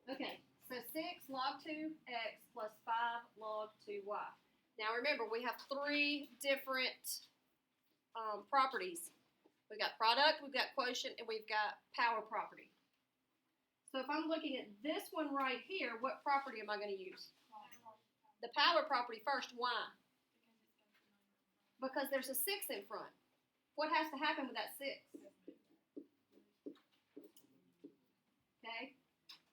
Okay, so 6 log 2x plus 5 log 2y. Now remember, we have 3 different properties. We've got product, we've got quotient, and we've got power property. So if I'm looking at this one right here, what property am I going to use? The power property first. Why? Because there's a 6 in front. What has to happen with that 6? Okay.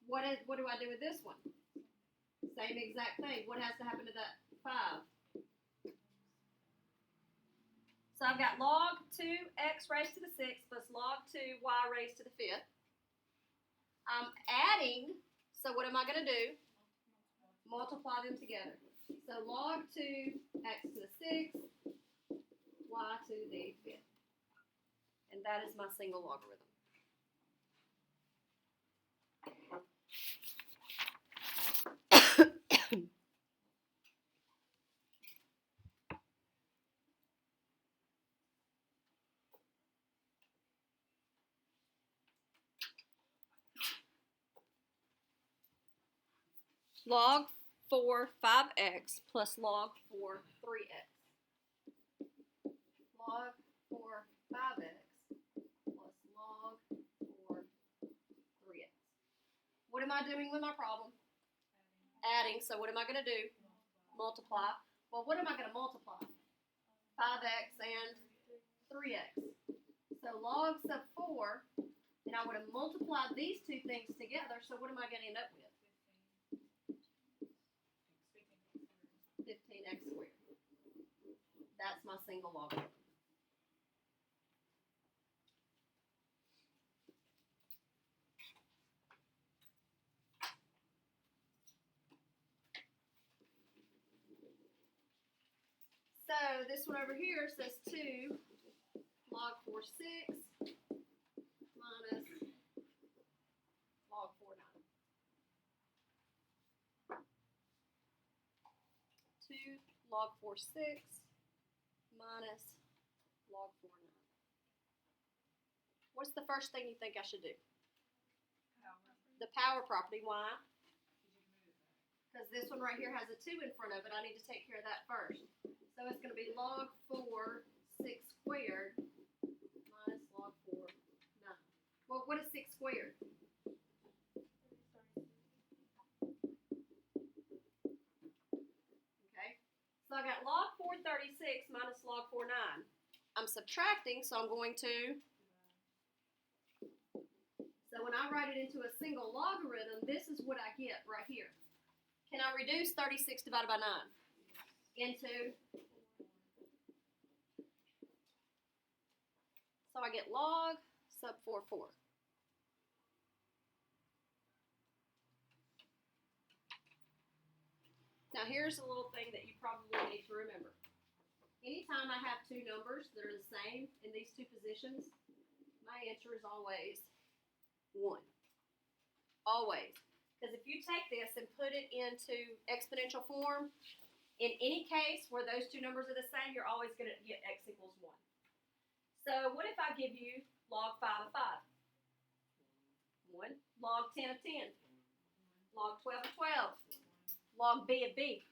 What do I do with this one? Same exact thing. What has to happen to that 5? So I've got log 2x raised to the 6th plus log 2y raised to the 5th. I'm adding, so what am I going to do? Multiply them together. So log 2x to the 6th, y to the 5th. And that is my single logarithm. Log 4 5x plus log 4 3x. Log 4 5x plus log 4 3x. What am I doing with my problem? Adding. So what am I going to do? Multiply. Well, what am I going to multiply? 5x and 3x. So log sub 4, and I would have multiplied these two things together, so what am I going to end up with? 15x squared. That's my single logarithm. So this one over here says 2 log 4 6 minus log 4 9. 2 log 4 6 minus log 4 9. What's the first thing you think I should do? The power property. Why? Because this one right here has a 2 in front of it. I need to take care of that first. So it's going to be log 4 6 squared minus log 4 9. Well, what is 6 squared? Okay. So I got log 4 36 minus log 4 9. I'm subtracting, so I'm going to. So when I write it into a single logarithm, this is what I get right here. Can I reduce 36 divided by 9 into? So I get log sub 4 4. Now here's a little thing that you probably need to remember. Anytime I have two numbers that are the same in these two positions, my answer is always 1. Always. Because if you take this and put it into exponential form, in any case where those two numbers are the same, you're always going to get x equals 1. So what if I give you log 5 of 5? 1. Log 10 of 10. Log 12 of 12. Log b of b.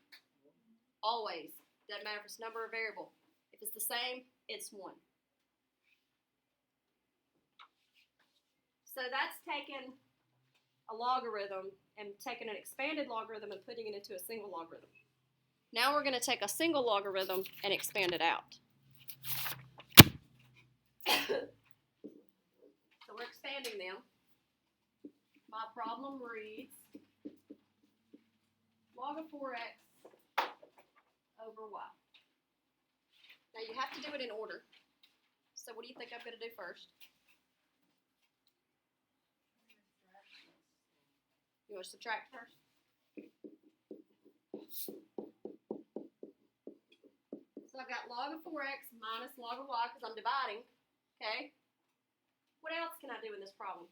Always. Doesn't matter if it's number or variable. If it's the same, it's 1. So that's taking a logarithm and taking an expanded logarithm and putting it into a single logarithm. Now we're going to take a single logarithm and expand it out. So we're expanding them. My problem reads log of 4x over y. Now you have to do it in order. So what do you think I'm going to do first? You want to subtract first? So I've got log of 4x minus log of y because I'm dividing. Okay? What else can I do in this problem?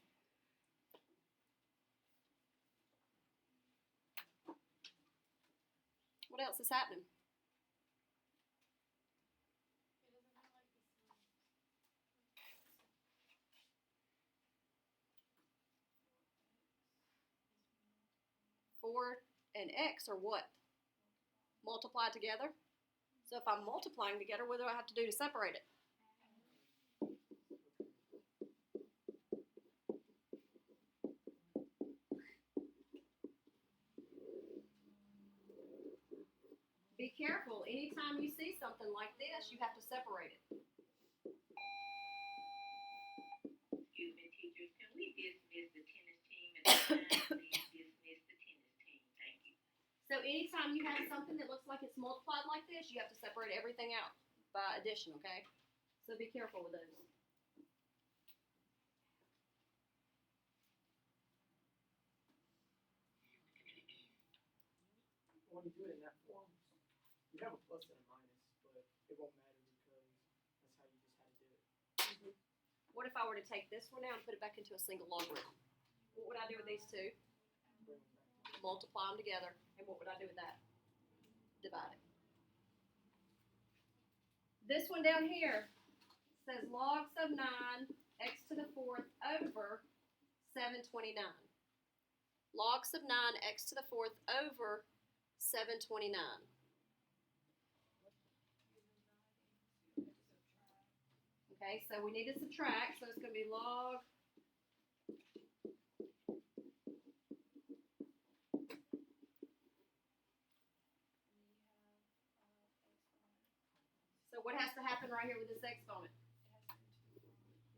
What else is happening? and x are what? Multiplied together. So if I'm multiplying together, what do I have to do to separate it? Be careful. Anytime you see something like this, you have to separate it. Excuse me, teachers, can we dismiss the tennis team at this time? Please dismiss the tennis team. Thank you. So anytime you have something that looks like it's multiplied like this, you have to separate everything out by addition, okay? So be careful with those. When you do it in that form, you have a plus and a minus, but it won't matter because that's how you just had to do it. What if I were to take this one out and put it back into a single logarithm? What would I do with these two? Bring it back. Multiply them together. And what would I do with that? Divide it. This one down here says log sub 9 x to the 4th over 729. Log sub 9 x to the 4th over 729. Okay, so we need to subtract, so it's going to be log So what has to happen right here with this exponent?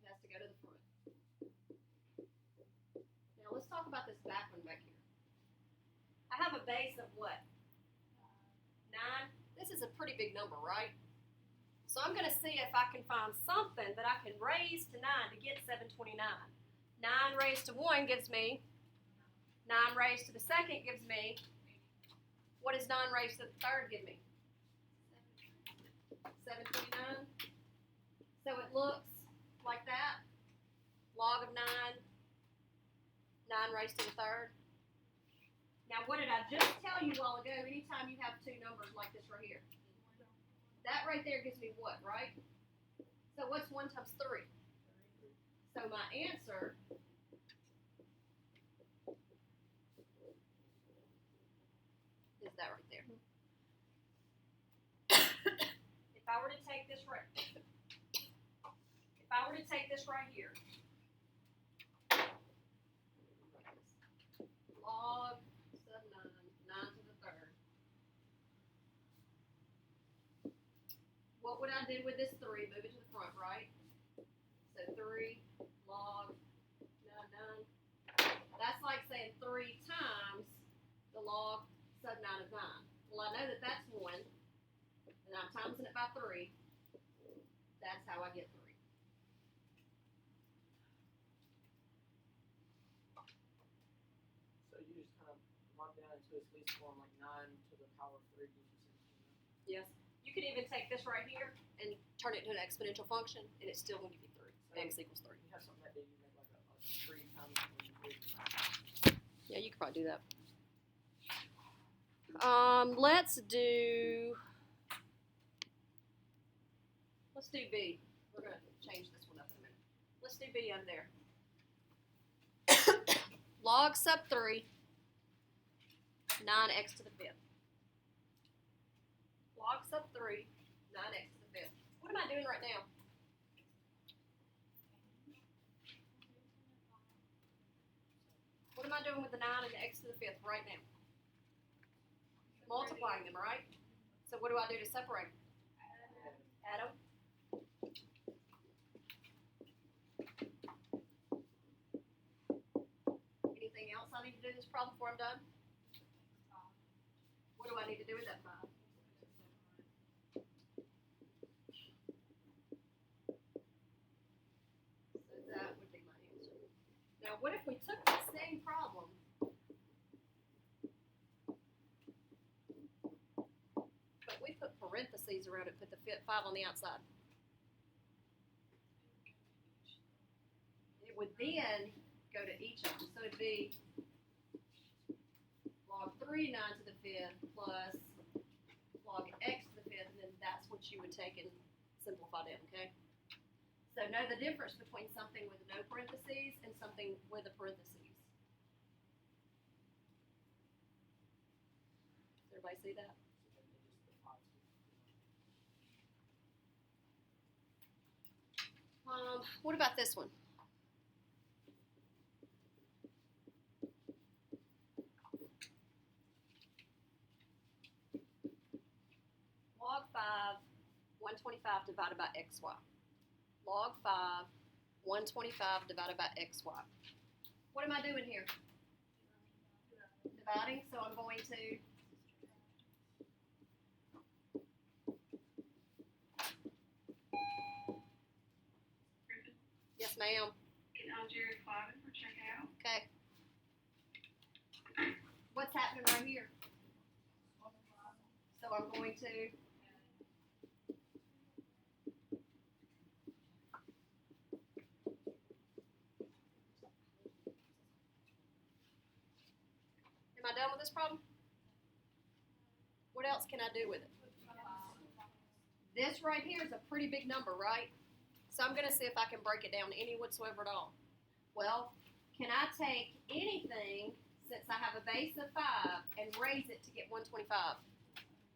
It has to go to the front. Now let's talk about this back one back here. I have a base of what? 9. This is a pretty big number, right? So I'm going to see if I can find something that I can raise to 9 to get 729. 9 raised to 1 gives me, 9 raised to the second gives me, what does 9 raised to the third give me? 729. So it looks like that. Log of 9, 9 raised to the third. Now what did I just tell you a while ago? Anytime you have two numbers like this right here. That right there gives me what, right? So what's 1 times 3? So my answer is that right there. If I were to take this right here, log sub 9, 9 to the third. What would I do with this 3? Move it to the front, right? So 3 log 9. That's like saying 3 times the log sub 9 of 9. Well, I know that that's 1, and I'm timesing it by 3. That's how I get 3. So you just kind of mark down into its least form, like 9 to the power of 3 gives you 17. Yes. You could even take this right here and turn it into an exponential function, and it's still going to give you 3. So X equals 3. you have something that day you make like a 3 times what you did. Yeah, you could probably do that. Let's do B. We're going to change this one up in a minute. Let's do B under there. Log sub 3, 9x to the 5th. Log sub 3, 9x to the 5th. What am I doing right now? What am I doing with the 9 and the x to the 5th right now? Multiplying them, right? So what do I do to separate them? Add them. Anything else I need to do this problem before I'm done? What do I need to do with that 5? So that would be my answer. Now what if we took the same problem but we put parentheses around it, put the 5 on the outside? It would then go to each of them. So it'd be log 3 9 to the 5th plus log x to the 5th, and then that's what you would take and simplify down, okay? So know the difference between something with no parentheses and something with a parentheses. Everybody see that? So then they just the 5 to What about this one? Log 5, 125 divided by xy. Log 5, 125 divided by xy. What am I doing here? Dividing, so I'm going to Griffin, yes ma'am. get Algeria Clavin for checkout. Okay. What's happening right here? So I'm going to am I done with this problem? What else can I do with it? This right here is a pretty big number, right? So I'm going to see if I can break it down any whatsoever at all. Well, can I take anything, since I have a base of 5, and raise it to get 125?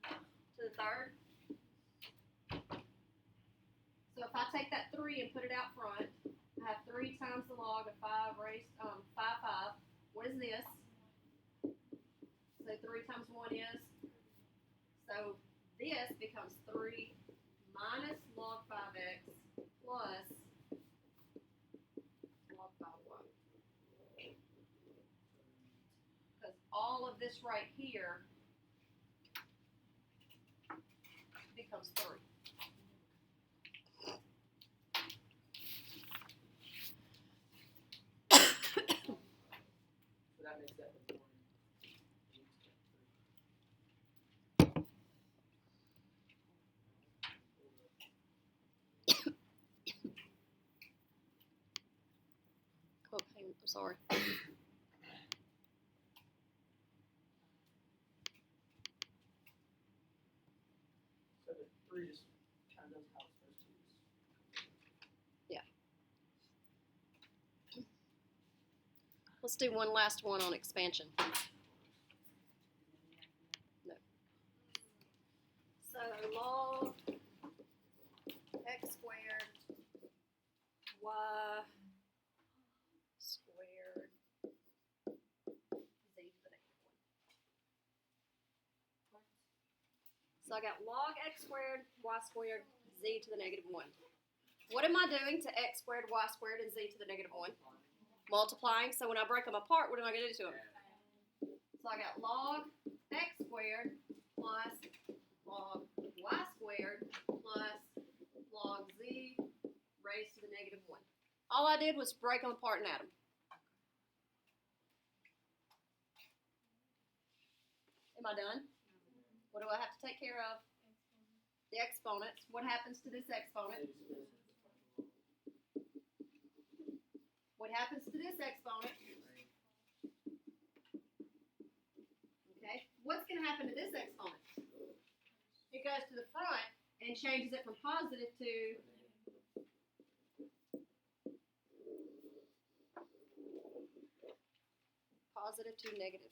To the third? So if I take that 3 and put it out front, I have 3 times the log of 5 raised, 5, 5. What is this? So 3 times 1 is? So this becomes 3 minus log 5x plus log 5y. Because all of this right here becomes 3. So that makes that the 1. Oh, hang on, I'm sorry. So the 3 just kind of does how it's supposed to. Let's do one last one on expansion. No. So log x squared y squared z to the negative 1. So I got log x squared y squared z to the negative 1. What am I doing to x squared y squared and z to the negative 1? Multiplying. So when I break them apart, what am I going to do to them? So I got log x squared plus log y squared plus log z raised to the negative 1. All I did was break them apart and add them. Am I done? What do I have to take care of? The exponents. What happens to this exponent? What happens to this exponent? Okay. What's going to happen to this exponent? It goes to the front and changes it from positive to negative.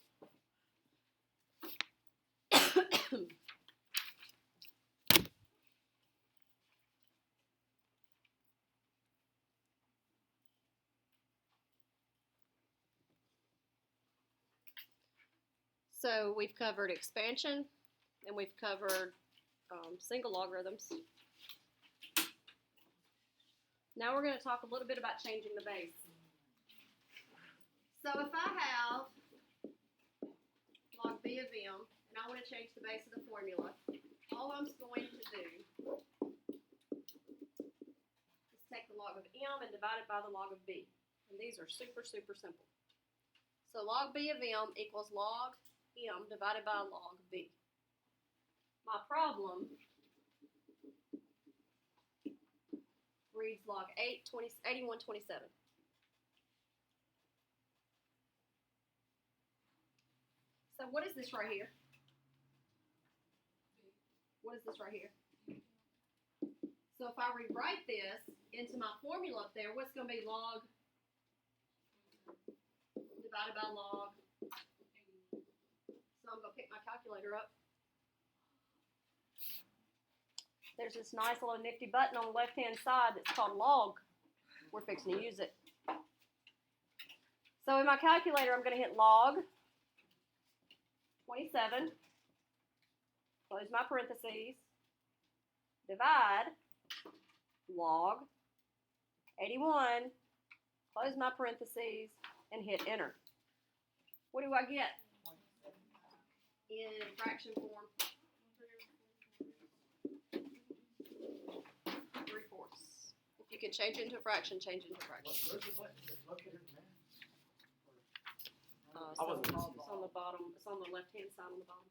So we've covered expansion and we've covered single logarithms. Now we're going to talk a little bit about changing the base. So if I have log b of m and I want to change the base of the formula, all I'm going to do is take the log of m and divide it by the log of b. And these are super, super simple. So log b of m equals log m divided by log b. My problem reads log 8127. So what is this right here? What is this right here? So if I rewrite this into my formula up there, what's going to be log divided by log? So I'm going to pick my calculator up. there's this nice little nifty button on the left-hand side that's called log. We're fixing to use it. So in my calculator, I'm going to hit log 27, close my parentheses, divide log 81, close my parentheses, and hit enter. What do I get in fraction form? 3/4. If you can change it into a fraction, change it into a fraction. Where's the button? Is it located in math? It's I wasn't on the bottom. It's on the left-hand side on the bottom.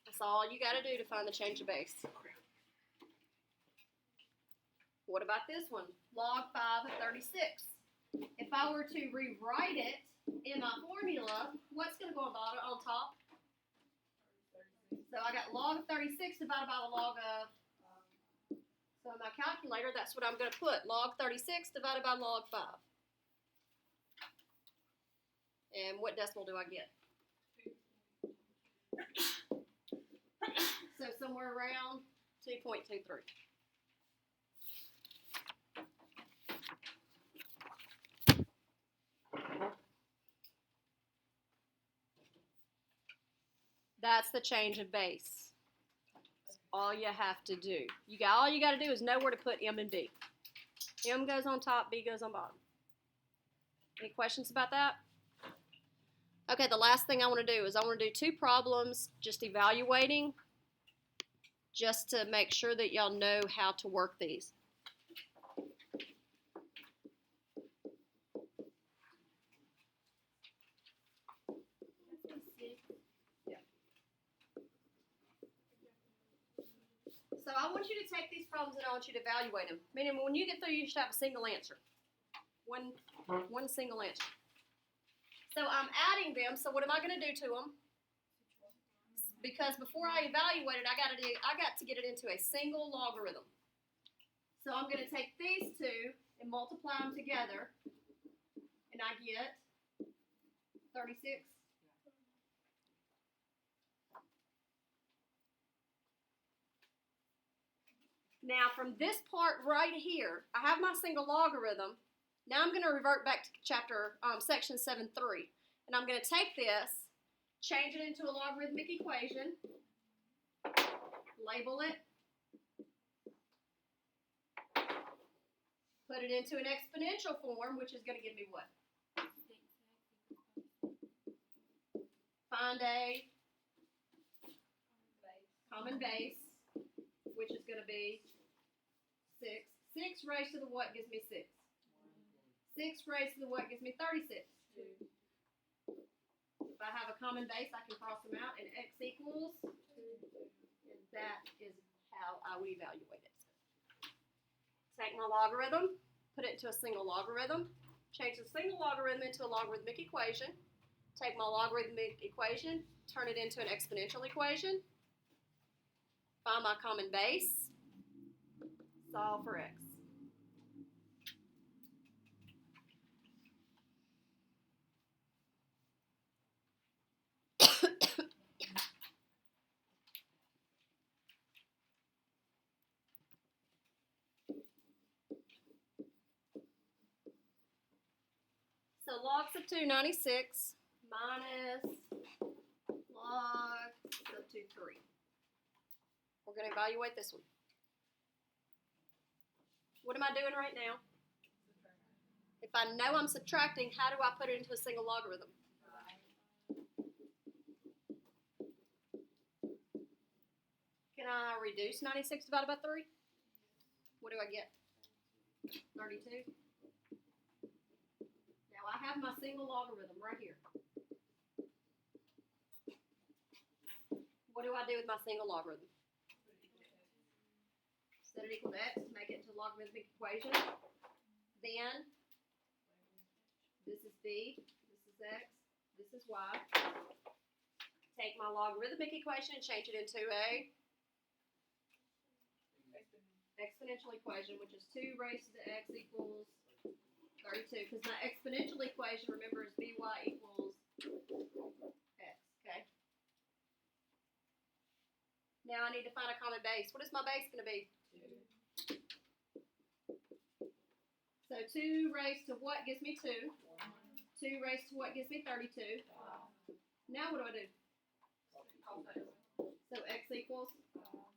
That's all you got to do to find the change of base. What about this one? Log 5 of 36. If I were to rewrite it in my formula, what's going to go on top? So I got log of 36 divided by the log of, so in my calculator, that's what I'm going to put. Log 36 divided by log 5. And what decimal do I get? So somewhere around 2.23. That's the change of base. That's all you have to do. All you got to do is know where to put M and B. M goes on top, B goes on bottom. Any questions about that? Okay, the last thing I want to do is I want to do 2 problems, just evaluating, just to make sure that y'all know how to work these. So I want you to take these problems and I want you to evaluate them. Meaning when you get through, you should have a single answer. One single answer. So I'm adding them, so what am I going to do to them? Because before I evaluate it, I got to get it into a single logarithm. So I'm going to take these 2 and multiply them together, and I get 36. Now from this part right here, I have my single logarithm. Now I'm going to revert back to section 7.3, and I'm going to take this, change it into a logarithmic equation, label it, put it into an exponential form, which is going to give me what? Find a common base, which is going to be 6. 6 raised to the what gives me 6? 6 raised to the what gives me 36? 2. If I have a common base, I can cross them out, and x equals 2. And that is how I would evaluate it. Take my logarithm, put it into a single logarithm, change the single logarithm into a logarithmic equation, take my logarithmic equation, turn it into an exponential equation, find my common base, solve for x. So logs of 296 minus logs of 23. We're going to evaluate this one. What am I doing right now? If I know I'm subtracting, how do I put it into a single logarithm? Can I reduce 96 divided by 3? What do I get? 32. Now I have my single logarithm right here. What do I do with my single logarithm? Set it equal to x to make it into a logarithmic equation. Then, this is b, this is x, this is y. Take my logarithmic equation and change it into a exponential equation, which is 2 raised to the x equals 32. Because my exponential equation, remember, is by equals x, okay? Now I need to find a common base. What is my base going to be? 2. So 2 raised to what gives me 2? 2 raised to what gives me 32? Now what do I do? Cos X. So x equals Uh,